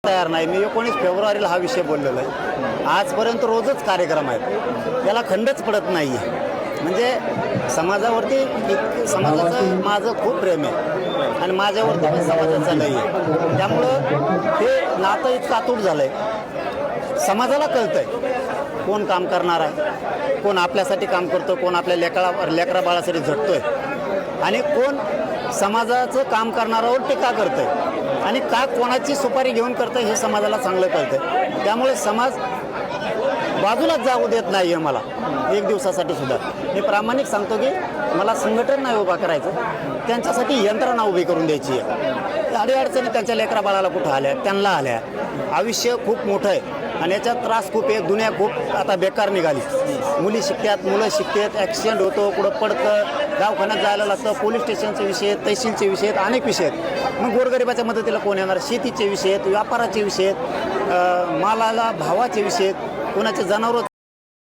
तयार नाही. मी 19 फेब्रुवारीला हा विषय बोललेला आहे. आजपर्यंत रोजच कार्यक्रम आहेत, त्याला खंडच पडत नाही आहे. म्हणजे समाजावरती समाजाचं माझं खूप प्रेम आहे आणि माझ्यावरती पण समाजाचं नाही आहे. त्यामुळं हे नातं इतकं अतूट झालं आहे. समाजाला कळतं आहे कोण काम करणार आहे, कोण आपल्यासाठी काम करतो, कोण आपल्या लेकरा बाळासाठी झटतो आहे आणि कोण समाजाचं काम करणाऱ्यावर टीका करतं आहे आणि का कोणाची सुपारी घेऊन करतं हे समाजाला चांगलं कळतं आहे. त्यामुळे समाज बाजूलाच जाऊ देत नाही आहे मला एक दिवसासाठी सुद्धा. मी प्रामाणिक सांगतो की मला संघटन नाही उभा करायचं, त्यांच्यासाठी यंत्रणा उभी करून द्यायची आहे. अडीअडचणी त्यांच्या लेकरा बाळाला कुठं आल्या, त्यांना आल्या. आयुष्य खूप मोठं आहे आणि याच्यात त्रास खूप आहे. दुनिया खूप आता बेकार निघाली. मुली शिकतात, मुलं शिकतात, ॲक्सिडेंट होतो, कुठं पडतं, दवाखान्यात जायला लागतं, पोलीस स्टेशनचे विषय आहेत, तहसीलचे विषय आहेत, अनेक विषय आहेत. मग गोरगरिबाच्या मदतीला कोण येणार? शेतीचे विषय आहेत, व्यापाराचे विषय आहेत, मालाला भावाचे विषय आहेत, कोणाचे जनावरं